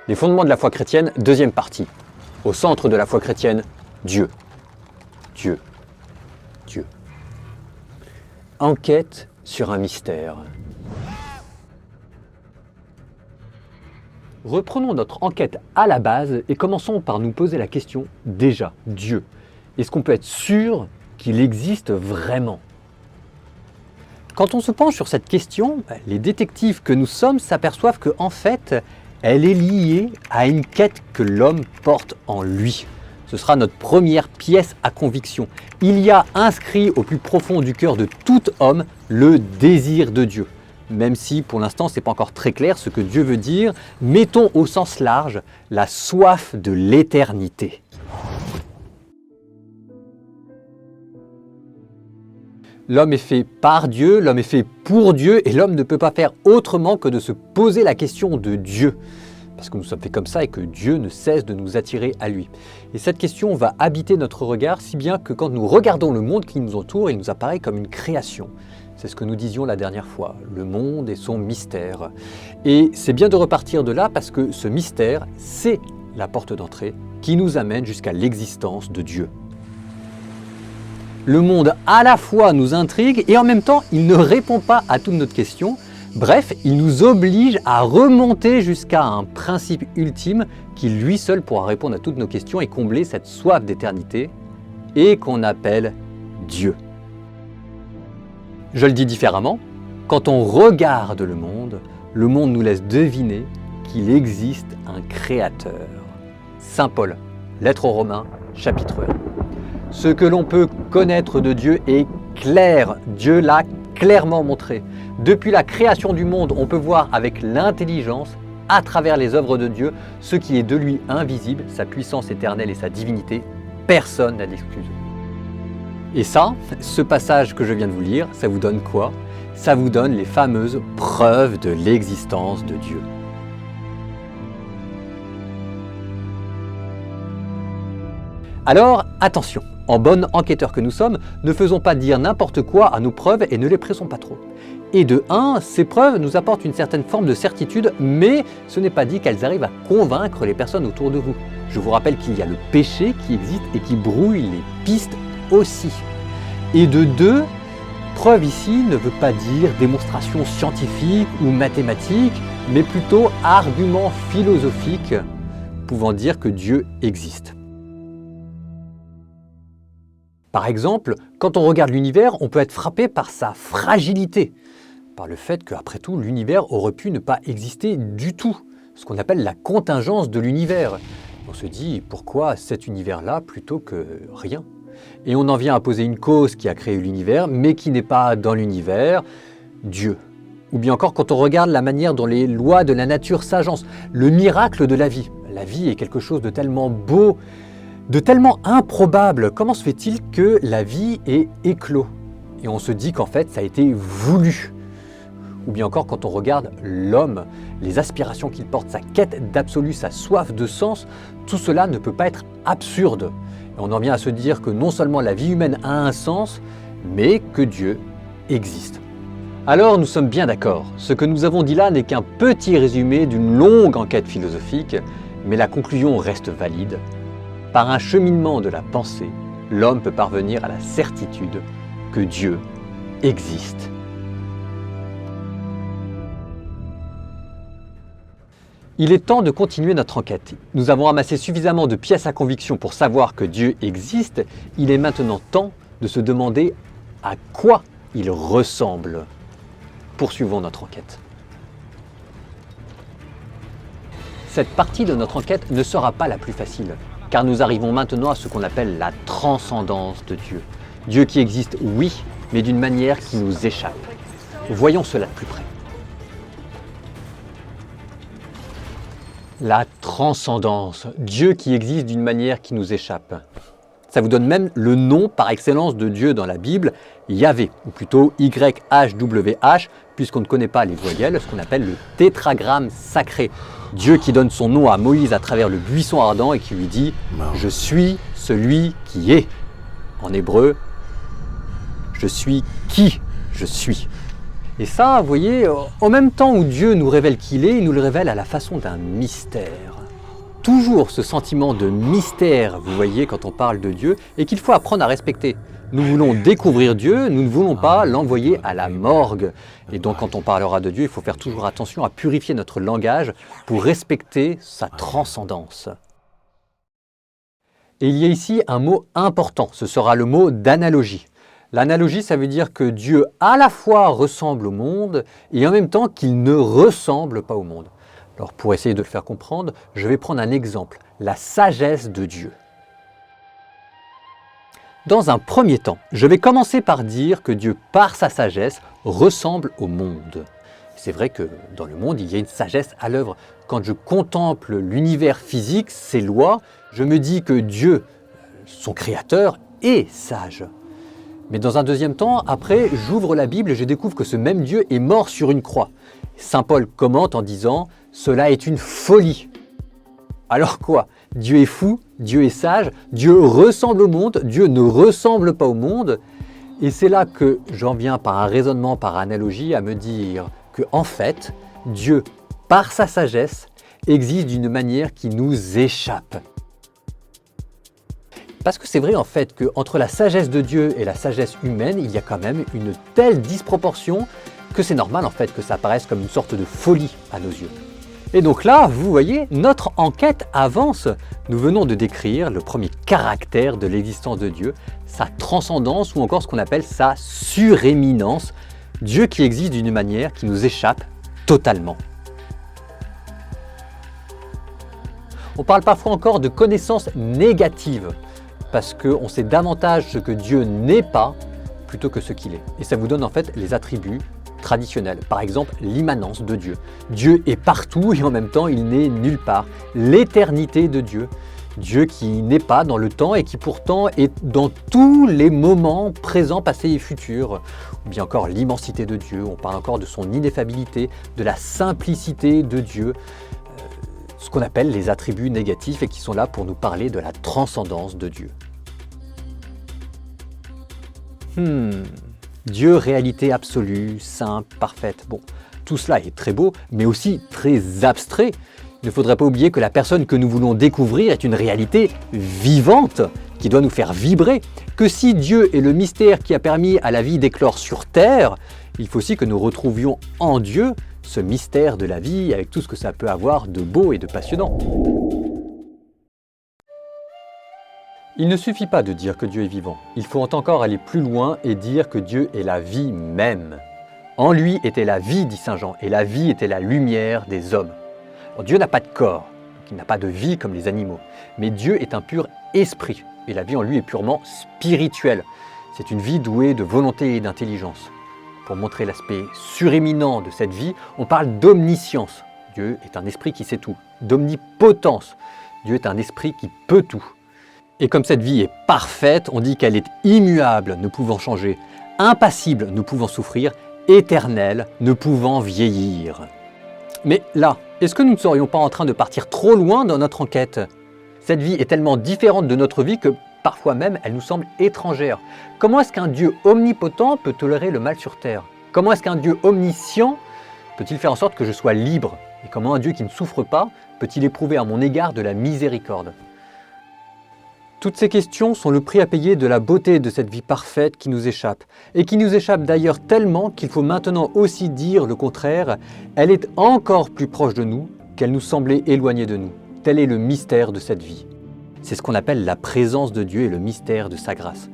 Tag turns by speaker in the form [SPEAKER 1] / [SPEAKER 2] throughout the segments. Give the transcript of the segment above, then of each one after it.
[SPEAKER 1] Les fondements de la foi chrétienne, deuxième partie. Au centre de la foi chrétienne, Dieu. Dieu. Dieu. Enquête sur un mystère. Reprenons notre enquête à la base et commençons par nous poser la question, déjà, Dieu. Est-ce qu'on peut être sûr qu'il existe vraiment ? Quand on se penche sur cette question, les détectives que nous sommes s'aperçoivent qu'en fait, elle est liée à une quête que l'homme porte en lui. Ce sera notre première pièce à conviction. Il y a inscrit au plus profond du cœur de tout homme le désir de Dieu. Même si pour l'instant ce n'est pas encore très clair ce que Dieu veut dire, mettons au sens large la soif de l'éternité. L'homme est fait par Dieu, l'homme est fait pour Dieu et l'homme ne peut pas faire autrement que de se poser la question de Dieu. Parce que nous sommes faits comme ça et que Dieu ne cesse de nous attirer à lui. Et cette question va habiter notre regard si bien que quand nous regardons le monde qui nous entoure, il nous apparaît comme une création. C'est ce que nous disions la dernière fois, le monde et son mystère. Et c'est bien de repartir de là parce que ce mystère, c'est la porte d'entrée qui nous amène jusqu'à l'existence de Dieu. Le monde à la fois nous intrigue et en même temps il ne répond pas à toutes nos questions. Bref, il nous oblige à remonter jusqu'à un principe ultime qui lui seul pourra répondre à toutes nos questions et combler cette soif d'éternité et qu'on appelle Dieu. Je le dis différemment, quand on regarde le monde nous laisse deviner qu'il existe un créateur. Saint Paul, lettre aux Romains, chapitre 1. Ce que l'on peut connaître de Dieu est clair, Dieu l'a clairement montré. Depuis la création du monde, on peut voir avec l'intelligence, à travers les œuvres de Dieu, ce qui est de lui invisible, sa puissance éternelle et sa divinité. Personne n'a d'excuse. Et ça, ce passage que je viens de vous lire, ça vous donne quoi ? Ça vous donne les fameuses preuves de l'existence de Dieu. Alors, attention, en bon enquêteur que nous sommes, ne faisons pas dire n'importe quoi à nos preuves et ne les pressons pas trop. Et de un, ces preuves nous apportent une certaine forme de certitude, mais ce n'est pas dit qu'elles arrivent à convaincre les personnes autour de vous. Je vous rappelle qu'il y a le péché qui existe et qui brouille les pistes aussi. Et de deux, preuve ici ne veut pas dire démonstration scientifique ou mathématique, mais plutôt argument philosophique pouvant dire que Dieu existe. Par exemple, quand on regarde l'univers, on peut être frappé par sa fragilité, par le fait qu'après tout, l'univers aurait pu ne pas exister du tout, ce qu'on appelle la contingence de l'univers. On se dit, pourquoi cet univers-là plutôt que rien ? Et on en vient à poser une cause qui a créé l'univers, mais qui n'est pas dans l'univers, Dieu. Ou bien encore quand on regarde la manière dont les lois de la nature s'agencent, le miracle de la vie. La vie est quelque chose de tellement beau, de tellement improbable. Comment se fait-il que la vie est éclos ? Et on se dit qu'en fait, ça a été voulu. Ou bien encore quand on regarde l'homme, les aspirations qu'il porte, sa quête d'absolu, sa soif de sens, tout cela ne peut pas être absurde. Et on en vient à se dire que non seulement la vie humaine a un sens, mais que Dieu existe. Alors nous sommes bien d'accord, ce que nous avons dit là n'est qu'un petit résumé d'une longue enquête philosophique, mais la conclusion reste valide. Par un cheminement de la pensée, l'homme peut parvenir à la certitude que Dieu existe. Il est temps de continuer notre enquête. Nous avons amassé suffisamment de pièces à conviction pour savoir que Dieu existe. Il est maintenant temps de se demander à quoi il ressemble. Poursuivons notre enquête. Cette partie de notre enquête ne sera pas la plus facile, car nous arrivons maintenant à ce qu'on appelle la transcendance de Dieu. Dieu qui existe, oui, mais d'une manière qui nous échappe. Voyons cela de plus près. La transcendance, Dieu qui existe d'une manière qui nous échappe. Ça vous donne même le nom par excellence de Dieu dans la Bible, Yahvé, ou plutôt YHWH, puisqu'on ne connaît pas les voyelles, ce qu'on appelle le tétragramme sacré. Dieu qui donne son nom à Moïse à travers le buisson ardent et qui lui dit « Je suis celui qui est ». En hébreu, « Je suis qui je suis ». Et ça, vous voyez, en même temps où Dieu nous révèle qui il est, il nous le révèle à la façon d'un mystère. toujours ce sentiment de mystère, vous voyez, quand on parle de Dieu, et qu'il faut apprendre à respecter. Nous voulons découvrir Dieu, nous ne voulons pas l'envoyer à la morgue. Et donc quand on parlera de Dieu, il faut faire toujours attention à purifier notre langage pour respecter sa transcendance. Et il y a ici un mot important, ce sera le mot d'analogie. L'analogie, ça veut dire que Dieu à la fois ressemble au monde et en même temps qu'il ne ressemble pas au monde. Alors pour essayer de le faire comprendre, je vais prendre un exemple, la sagesse de Dieu. Dans un premier temps, je vais commencer par dire que Dieu, par sa sagesse, ressemble au monde. C'est vrai que dans le monde, il y a une sagesse à l'œuvre. Quand je contemple l'univers physique, ses lois, je me dis que Dieu, son créateur, est sage. Mais dans un deuxième temps, après, j'ouvre la Bible et je découvre que ce même Dieu est mort sur une croix. Saint Paul commente en disant « Cela est une folie ». Alors quoi? Dieu est fou, Dieu est sage, Dieu ressemble au monde, Dieu ne ressemble pas au monde. Et c'est là que j'en viens par un raisonnement, par analogie, à me dire que en fait, Dieu, par sa sagesse, existe d'une manière qui nous échappe. Parce que c'est vrai en fait qu'entre la sagesse de Dieu et la sagesse humaine, il y a quand même une telle disproportion que c'est normal en fait que ça apparaisse comme une sorte de folie à nos yeux. Et donc là, vous voyez, notre enquête avance. Nous venons de décrire le premier caractère de l'existence de Dieu, sa transcendance ou encore ce qu'on appelle sa suréminence, Dieu qui existe d'une manière qui nous échappe totalement. On parle parfois encore de connaissances négatives, parce qu'on sait davantage ce que Dieu n'est pas plutôt que ce qu'il est. Et ça vous donne en fait les attributs traditionnels. Par exemple, l'immanence de Dieu. Dieu est partout et en même temps il n'est nulle part. L'éternité de Dieu. Dieu qui n'est pas dans le temps et qui pourtant est dans tous les moments présents, passés et futurs. Ou bien encore l'immensité de Dieu. On parle encore de son ineffabilité, de la simplicité de Dieu. Ce qu'on appelle les attributs négatifs et qui sont là pour nous parler de la transcendance de Dieu. Dieu, réalité absolue, simple, parfaite. Bon, tout cela est très beau, mais aussi très abstrait. Il ne faudrait pas oublier que la personne que nous voulons découvrir est une réalité vivante qui doit nous faire vibrer. Que si Dieu est le mystère qui a permis à la vie d'éclore sur Terre, il faut aussi que nous retrouvions en Dieu ce mystère de la vie avec tout ce que ça peut avoir de beau et de passionnant. Il ne suffit pas de dire que Dieu est vivant, il faut encore aller plus loin et dire que Dieu est la vie même. En lui était la vie, dit Saint Jean, et la vie était la lumière des hommes. Alors, Dieu n'a pas de corps, donc il n'a pas de vie comme les animaux, mais Dieu est un pur esprit, et la vie en lui est purement spirituelle. C'est une vie douée de volonté et d'intelligence. Pour montrer l'aspect suréminent de cette vie, on parle d'omniscience. Dieu est un esprit qui sait tout. D'omnipotence. Dieu est un esprit qui peut tout. Et comme cette vie est parfaite, on dit qu'elle est immuable, ne pouvant changer, impassible, ne pouvant souffrir, éternelle, ne pouvant vieillir. Mais là, est-ce que nous ne serions pas en train de partir trop loin dans notre enquête? Cette vie est tellement différente de notre vie que parfois même elle nous semble étrangère. Comment est-ce qu'un Dieu omnipotent peut tolérer le mal sur terre? Comment est-ce qu'un Dieu omniscient peut-il faire en sorte que je sois libre? Et comment un Dieu qui ne souffre pas peut-il éprouver à mon égard de la miséricorde? Toutes ces questions sont le prix à payer de la beauté de cette vie parfaite qui nous échappe. Et qui nous échappe d'ailleurs tellement qu'il faut maintenant aussi dire le contraire. Elle est encore plus proche de nous qu'elle nous semblait éloignée de nous. Tel est le mystère de cette vie. C'est ce qu'on appelle la présence de Dieu et le mystère de sa grâce.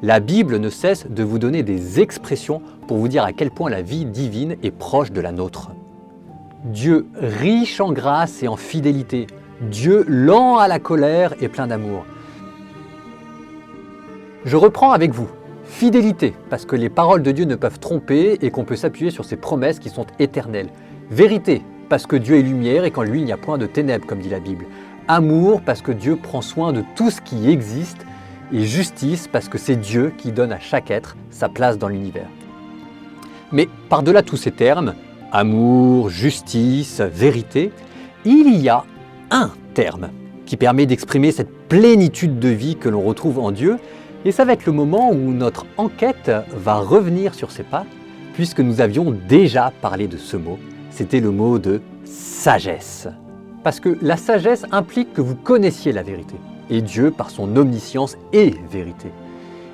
[SPEAKER 1] La Bible ne cesse de vous donner des expressions pour vous dire à quel point la vie divine est proche de la nôtre. Dieu riche en grâce et en fidélité. Dieu lent à la colère et plein d'amour. Je reprends avec vous. Fidélité, parce que les paroles de Dieu ne peuvent tromper et qu'on peut s'appuyer sur ses promesses qui sont éternelles. Vérité, parce que Dieu est lumière et qu'en lui il n'y a point de ténèbres, comme dit la Bible. Amour, parce que Dieu prend soin de tout ce qui existe. Et justice, parce que c'est Dieu qui donne à chaque être sa place dans l'univers. Mais par-delà tous ces termes, amour, justice, vérité, il y a un terme qui permet d'exprimer cette plénitude de vie que l'on retrouve en Dieu. Et ça va être le moment où notre enquête va revenir sur ses pas, puisque nous avions déjà parlé de ce mot. C'était le mot de sagesse. Parce que la sagesse implique que vous connaissiez la vérité. Et Dieu, par son omniscience, est vérité.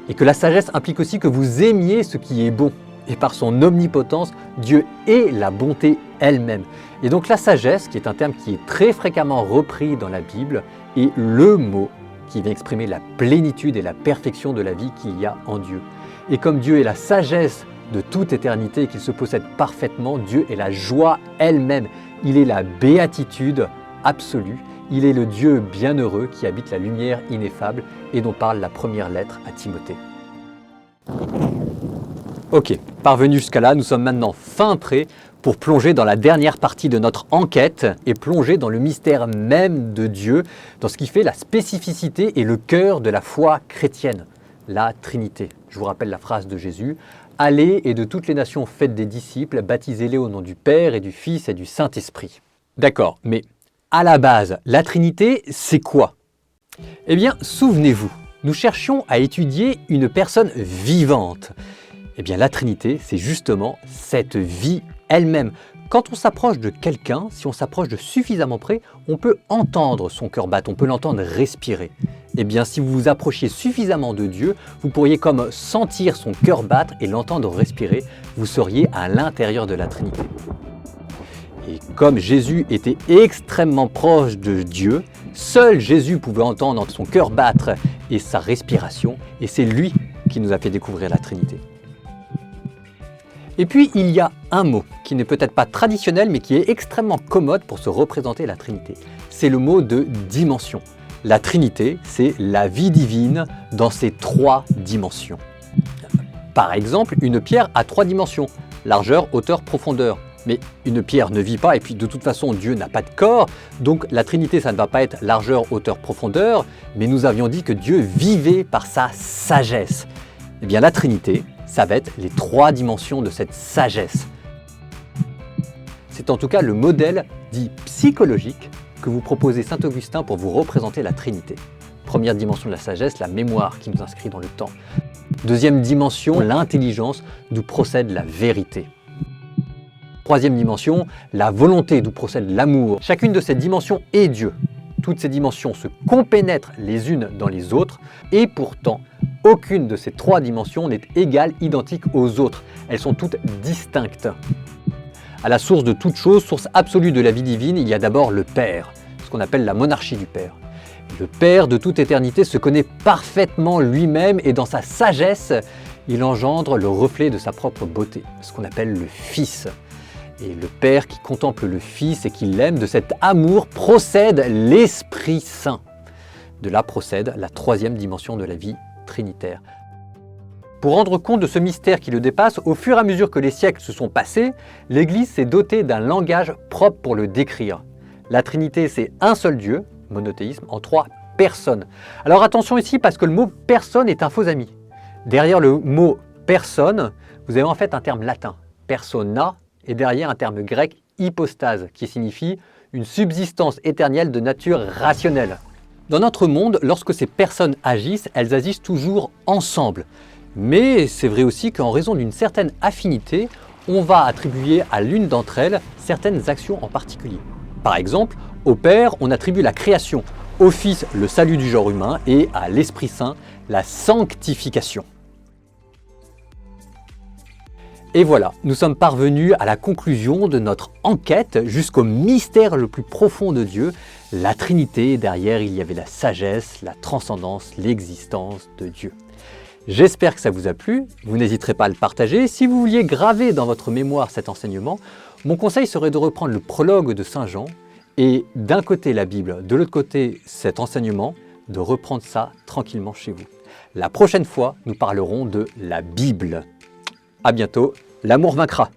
[SPEAKER 1] Et que la sagesse implique aussi que vous aimiez ce qui est bon. Et par son omnipotence, Dieu est la bonté elle-même. Et donc la sagesse, qui est un terme qui est très fréquemment repris dans la Bible, est le mot qui vient exprimer la plénitude et la perfection de la vie qu'il y a en Dieu. Et comme Dieu est la sagesse de toute éternité et qu'il se possède parfaitement, Dieu est la joie elle-même. Il est la béatitude absolue. Il est le Dieu bienheureux qui habite la lumière ineffable et dont parle la première lettre à Timothée. Ok, parvenus jusqu'à là, nous sommes maintenant fin prêts pour plonger dans la dernière partie de notre enquête et plonger dans le mystère même de Dieu, dans ce qui fait la spécificité et le cœur de la foi chrétienne, la Trinité. Je vous rappelle la phrase de Jésus, « Allez et de toutes les nations faites des disciples, baptisez-les au nom du Père et du Fils et du Saint-Esprit. » D'accord, mais à la base, la Trinité, c'est quoi? Eh bien, souvenez-vous, nous cherchions à étudier une personne vivante. Eh bien, la Trinité, c'est justement cette vie elle-même. Quand on s'approche de quelqu'un, si on s'approche de suffisamment près, on peut entendre son cœur battre, on peut l'entendre respirer. Eh bien, si vous vous approchiez suffisamment de Dieu, vous pourriez comme sentir son cœur battre et l'entendre respirer, vous seriez à l'intérieur de la Trinité. Et comme Jésus était extrêmement proche de Dieu, seul Jésus pouvait entendre son cœur battre et sa respiration, et c'est lui qui nous a fait découvrir la Trinité. Et puis, il y a un mot qui n'est peut-être pas traditionnel, mais qui est extrêmement commode pour se représenter la Trinité. C'est le mot de dimension. La Trinité, c'est la vie divine dans ses 3 dimensions. Par exemple, une pierre a 3 dimensions, largeur, hauteur, profondeur. Mais une pierre ne vit pas, et puis de toute façon, Dieu n'a pas de corps, donc la Trinité, ça ne va pas être largeur, hauteur, profondeur, mais nous avions dit que Dieu vivait par sa sagesse. Eh bien, la Trinité, ça va être les 3 dimensions de cette sagesse. C'est en tout cas le modèle dit psychologique que vous proposez Saint Augustin pour vous représenter la Trinité. Première dimension de la sagesse, la mémoire qui nous inscrit dans le temps. Deuxième dimension, l'intelligence d'où procède la vérité. Troisième dimension, la volonté d'où procède l'amour. Chacune de ces dimensions est Dieu. Toutes ces dimensions se compénètrent les unes dans les autres et pourtant, aucune de ces 3 dimensions n'est égale, identique aux autres. Elles sont toutes distinctes. À la source de toute chose, source absolue de la vie divine, il y a d'abord le Père, ce qu'on appelle la monarchie du Père. Le Père de toute éternité se connaît parfaitement lui-même et dans sa sagesse, il engendre le reflet de sa propre beauté, ce qu'on appelle le Fils. Et le Père qui contemple le Fils et qui l'aime, de cet amour procède l'Esprit Saint. De là procède la 3e dimension de la vie trinitaire. Pour rendre compte de ce mystère qui le dépasse, au fur et à mesure que les siècles se sont passés, l'Église s'est dotée d'un langage propre pour le décrire. La Trinité, c'est un seul Dieu, monothéisme, en 3 personnes. Alors attention ici parce que le mot « personne » est un faux ami. Derrière le mot « personne », vous avez en fait un terme latin, « persona », et derrière un terme grec, hypostase, qui signifie une subsistance éternelle de nature rationnelle. Dans notre monde, lorsque ces personnes agissent, elles agissent toujours ensemble. Mais c'est vrai aussi qu'en raison d'une certaine affinité, on va attribuer à l'une d'entre elles certaines actions en particulier. Par exemple, au Père, on attribue la création, au Fils, le salut du genre humain, et à l'Esprit Saint, la sanctification. Et voilà, nous sommes parvenus à la conclusion de notre enquête jusqu'au mystère le plus profond de Dieu, la Trinité. Derrière, il y avait la sagesse, la transcendance, l'existence de Dieu. J'espère que ça vous a plu, vous n'hésiterez pas à le partager. Si vous vouliez graver dans votre mémoire cet enseignement, mon conseil serait de reprendre le prologue de Saint Jean et d'un côté la Bible, de l'autre côté cet enseignement, de reprendre ça tranquillement chez vous. La prochaine fois, nous parlerons de la Bible. À bientôt, l'amour vaincra.